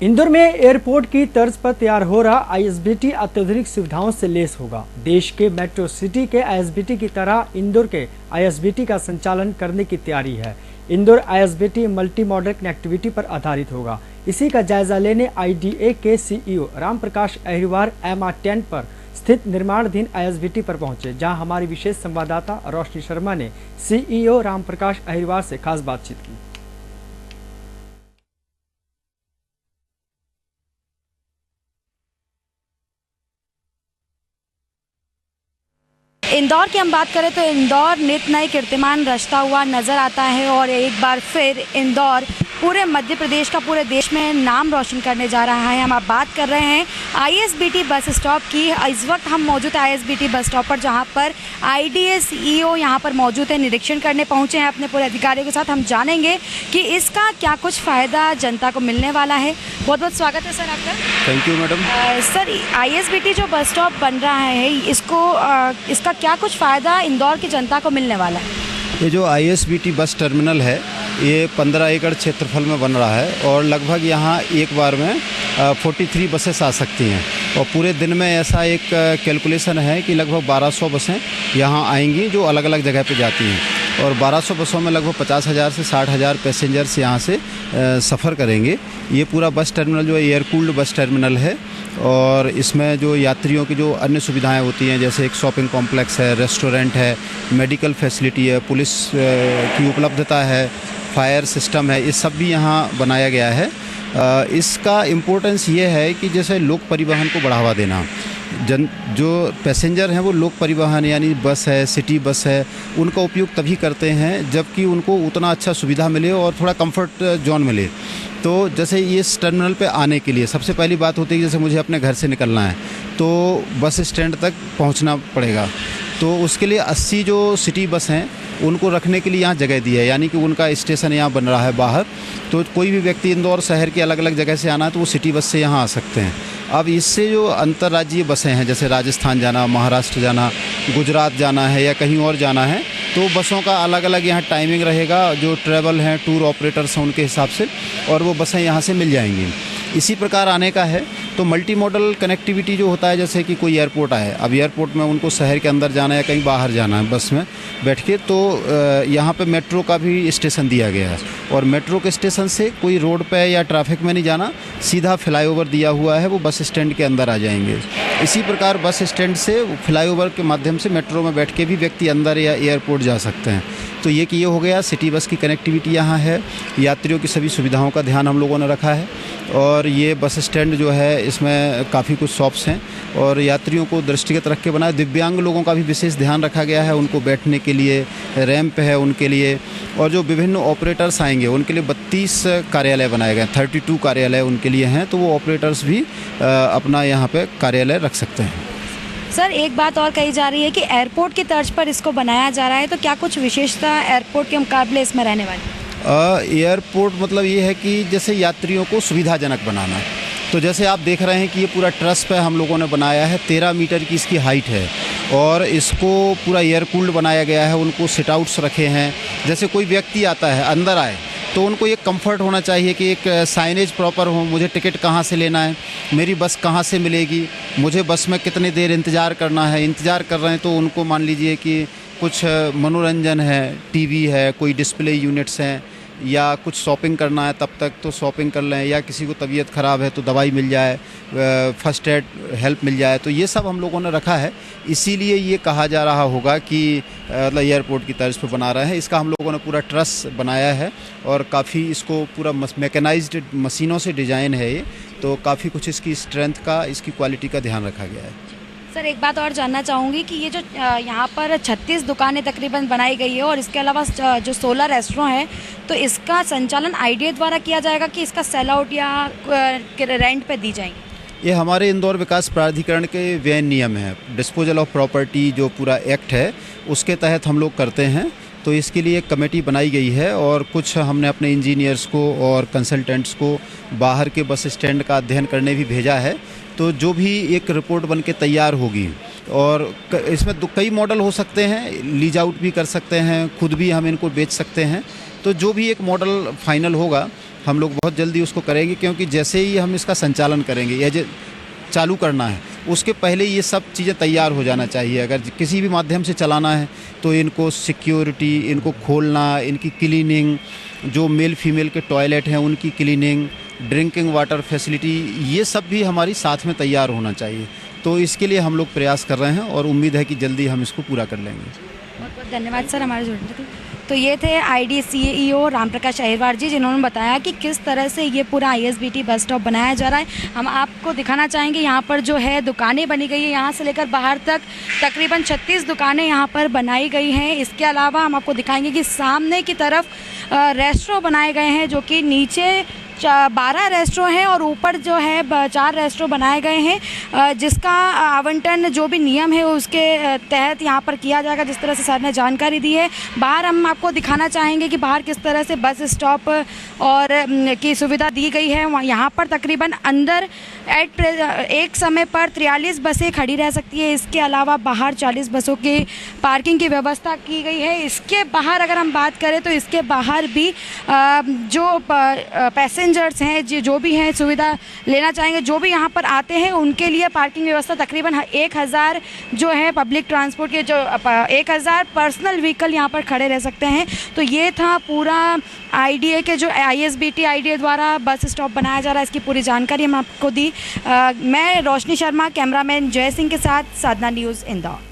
इंदौर में एयरपोर्ट की तर्ज पर तैयार हो रहा आईएसबीटी अत्याधुनिक सुविधाओं से लैस होगा। देश के मेट्रो सिटी के आईएसबीटी की तरह इंदौर के आईएसबीटी का संचालन करने की तैयारी है। Indore ISBT multi modal connectivity पर आधारित होगा। इसी का जायजा लेने आईडीए के सीईओ रामप्रकाश अहिरवार MR10 पर स्थित निर्माणाधीन आईएसबीटी पर पहुंचे, जहां हमारी विशेष संवाददाता रोशनी शर्मा ने सीईओ रामप्रकाश अहिरवार से खास बातचीत की। इंदौर की हम बात करें तो इंदौर नित नए कीर्तिमान रचता हुआ नज़र आता है और एक बार फिर इंदौर पूरे मध्य प्रदेश का पूरे देश में नाम रोशन करने जा रहा है। हम आप बात कर रहे हैं आईएसबीटी बस स्टॉप की। इस वक्त हम मौजूद हैं आईएसबीटी बस स्टॉप पर, जहां पर आईडीए सीईओ यहां पर मौजूद है, निरीक्षण करने पहुंचे हैं अपने पूरे अधिकारियों के साथ। हम जानेंगे कि इसका क्या कुछ फ़ायदा जनता को मिलने वाला है। बहुत बहुत स्वागत है सर आपका। Thank you madam. Sir, ISBT जो बस स्टॉप बन रहा है इसका क्या कुछ फ़ायदा इंदौर की जनता को मिलने वाला है? ये जो आईएसबीटी बस टर्मिनल है ये 15 एकड़ क्षेत्रफल में बन रहा है और लगभग यहाँ एक बार में 43 बसेस आ सकती हैं और पूरे दिन में ऐसा एक कैलकुलेशन है कि लगभग 1200 बसें यहाँ आएंगी जो अलग अलग जगह पे जाती हैं और 1200 बसों में लगभग 50,000 से 60,000 पैसेंजर्स यहाँ से सफ़र करेंगे। ये पूरा बस टर्मिनल जो है एयर कूल्ड बस टर्मिनल है और इसमें जो यात्रियों की जो अन्य सुविधाएं होती हैं जैसे एक शॉपिंग कॉम्प्लेक्स है, रेस्टोरेंट है, मेडिकल फैसिलिटी है, पुलिस की उपलब्धता है, फायर सिस्टम है, ये सब भी यहाँ बनाया गया है। इसका इम्पोर्टेंस ये है कि जैसे लोक परिवहन को बढ़ावा देना, जो पैसेंजर हैं वो लोक परिवहन यानी बस है, सिटी बस है, उनका उपयोग तभी करते हैं जबकि उनको उतना अच्छा सुविधा मिले और थोड़ा कंफर्ट जोन मिले। तो जैसे इस टर्मिनल पे आने के लिए सबसे पहली बात होती है जैसे मुझे अपने घर से निकलना है तो बस स्टैंड तक पहुंचना पड़ेगा, तो उसके लिए 80 जो सिटी बस हैं उनको रखने के लिए यहाँ जगह दी है, यानी कि उनका स्टेशन यहाँ बन रहा है बाहर। तो कोई भी व्यक्ति इंदौर शहर के अलग अलग जगह से आना है तो वो सिटी बस से यहाँ आ सकते हैं। अब इससे जो अंतर्राज्यीय बसें हैं जैसे राजस्थान जाना, महाराष्ट्र जाना, गुजरात जाना है या कहीं और जाना है तो बसों का अलग अलग यहाँ टाइमिंग रहेगा, जो ट्रैवल हैं टूर ऑपरेटर्स हैं उनके हिसाब से, और वो बसें यहाँ से मिल जाएंगी। इसी प्रकार आने का है तो मल्टी मॉडल कनेक्टिविटी जो होता है जैसे कि कोई एयरपोर्ट आए, अब एयरपोर्ट में उनको शहर के अंदर जाना है या कहीं बाहर जाना है बस में बैठ के, तो यहाँ पे मेट्रो का भी स्टेशन दिया गया है और मेट्रो के स्टेशन से कोई रोड पे या ट्रैफिक में नहीं जाना, सीधा फ्लाईओवर दिया हुआ है, वो बस स्टैंड के अंदर आ जाएंगे। इसी प्रकार बस स्टैंड से फ्लाईओवर के माध्यम से मेट्रो में बैठ के भी व्यक्ति अंदर या एयरपोर्ट जा सकते हैं। तो ये कि ये हो गया सिटी बस की कनेक्टिविटी यहाँ है, यात्रियों की सभी सुविधाओं का ध्यान हम लोगों ने रखा है और ये बस स्टैंड जो है इसमें काफ़ी कुछ शॉप्स हैं और यात्रियों को दृष्टिगत रख के बनाया। दिव्यांग लोगों का भी विशेष ध्यान रखा गया है, उनको बैठने के लिए रैंप है उनके लिए, और जो विभिन्न ऑपरेटर्स आएंगे उनके लिए 32 कार्यालय बनाए गए, 32 कार्यालय उनके लिए हैं, तो वो ऑपरेटर्स भी अपना यहाँ पर कार्यालय रख सकते हैं। सर, एक बात और कही जा रही है कि एयरपोर्ट की तर्ज पर इसको बनाया जा रहा है, तो क्या कुछ विशेषता एयरपोर्ट के मुकाबले इसमें रहने वाली? एयरपोर्ट मतलब ये है कि जैसे यात्रियों को सुविधाजनक बनाना, तो जैसे आप देख रहे हैं कि ये पूरा ट्रस पे हम लोगों ने बनाया है, 13 मीटर की इसकी हाइट है और इसको पूरा एयर कूल्ड बनाया गया है, उनको सिट आउट्स रखे हैं। जैसे कोई व्यक्ति आता है अंदर आए तो उनको ये कंफर्ट होना चाहिए कि एक साइनेज प्रॉपर हो, मुझे टिकट कहाँ से लेना है, मेरी बस कहाँ से मिलेगी, मुझे बस में कितनी देर इंतज़ार करना है। इंतज़ार कर रहे हैं तो उनको मान लीजिए कि कुछ मनोरंजन है, टीवी है, कोई डिस्प्ले यूनिट्स हैं या कुछ शॉपिंग करना है तब तक तो शॉपिंग कर लें, या किसी को तबीयत ख़राब है तो दवाई मिल जाए, फर्स्ट एड हेल्प मिल जाए, तो ये सब हम लोगों ने रखा है। इसीलिए ये कहा जा रहा होगा कि मतलब एयरपोर्ट की तर्ज पर बना रहे हैं। इसका हम लोगों ने पूरा ट्रस बनाया है और काफ़ी इसको पूरा मैकेनाइज्ड मशीनों से डिज़ाइन है ये, तो काफ़ी कुछ इसकी स्ट्रेंथ का, इसकी क्वालिटी का ध्यान रखा गया है। सर, एक बात और जानना चाहूँगी कि ये जो यहाँ पर 36 दुकानें तकरीबन बनाई गई है और इसके अलावा जो 16 रेस्टोरेंट हैं, तो इसका संचालन आईडीए द्वारा किया जाएगा कि इसका सेल आउट या रेंट पे दी जाएंगी? ये हमारे इंदौर विकास प्राधिकरण के व्यय नियम है, डिस्पोजल ऑफ प्रॉपर्टी जो पूरा एक्ट है उसके तहत हम लोग करते हैं। तो इसके लिए एक कमेटी बनाई गई है और कुछ हमने अपने इंजीनियर्स को और कंसल्टेंट्स को बाहर के बस स्टैंड का अध्ययन करने भी भेजा है। तो जो भी एक रिपोर्ट बन के तैयार होगी, और इसमें कई मॉडल हो सकते हैं, लीज आउट भी कर सकते हैं, खुद भी हम इनको बेच सकते हैं, तो जो भी एक मॉडल फाइनल होगा हम लोग बहुत जल्दी उसको करेंगे, क्योंकि जैसे ही हम इसका संचालन करेंगे या चालू करना है उसके पहले ये सब चीज़ें तैयार हो जाना चाहिए। अगर किसी भी माध्यम से चलाना है तो इनको सिक्योरिटी, इनको खोलना, इनकी क्लीनिंग, जो मेल फीमेल के टॉयलेट हैं उनकी क्लीनिंग, ड्रिंकिंग वाटर फैसिलिटी, ये सब भी हमारी साथ में तैयार होना चाहिए। तो इसके लिए हम लोग प्रयास कर रहे हैं और उम्मीद है कि जल्दी हम इसको पूरा कर लेंगे। बहुत बहुत धन्यवाद सर हमारे जुड़ने के लिए। तो ये थे IDCEO रामप्रकाश अहिरवार जी, जिन्होंने बताया कि किस तरह से ये पूरा ISBT बस स्टॉप बनाया जा रहा है। हम आपको दिखाना चाहेंगे यहाँ पर जो है दुकानें बनी गई है, यहाँ से लेकर बाहर तक तकरीबन 36 दुकानें यहाँ पर बनाई गई हैं। इसके अलावा हम आपको दिखाएंगे कि सामने की तरफ रेस्टोरेंट बनाए गए हैं, जो कि नीचे 12 रेस्टोरेंट हैं और ऊपर जो है 4 रेस्टोरेंट बनाए गए हैं, जिसका आवंटन जो भी नियम है उसके तहत यहाँ पर किया जाएगा, जिस तरह से सर ने जानकारी दी है। बाहर हम आपको दिखाना चाहेंगे कि बाहर किस तरह से बस स्टॉप और की सुविधा दी गई है। यहाँ पर तकरीबन अंदर एक समय पर 43 बसें खड़ी रह सकती है। इसके अलावा बाहर 40 बसों की पार्किंग की व्यवस्था की गई है। इसके बाहर अगर हम बात करें तो इसके बाहर भी जो पैसेंजर्स हैं, जो भी हैं सुविधा लेना चाहेंगे, जो भी यहाँ पर आते हैं उनके लिए पार्किंग व्यवस्था तकरीबन 1000 जो है पब्लिक ट्रांसपोर्ट के, जो 1000 पर्सनल व्हीकल यहाँ पर खड़े रह सकते हैं। तो ये था पूरा IDA के जो ISBT IDA द्वारा बस स्टॉप बनाया जा रहा है, इसकी पूरी जानकारी हम आपको दी। मैं रोशनी शर्मा, कैमरामैन जय सिंह के साथ साधना न्यूज़ इंदौर।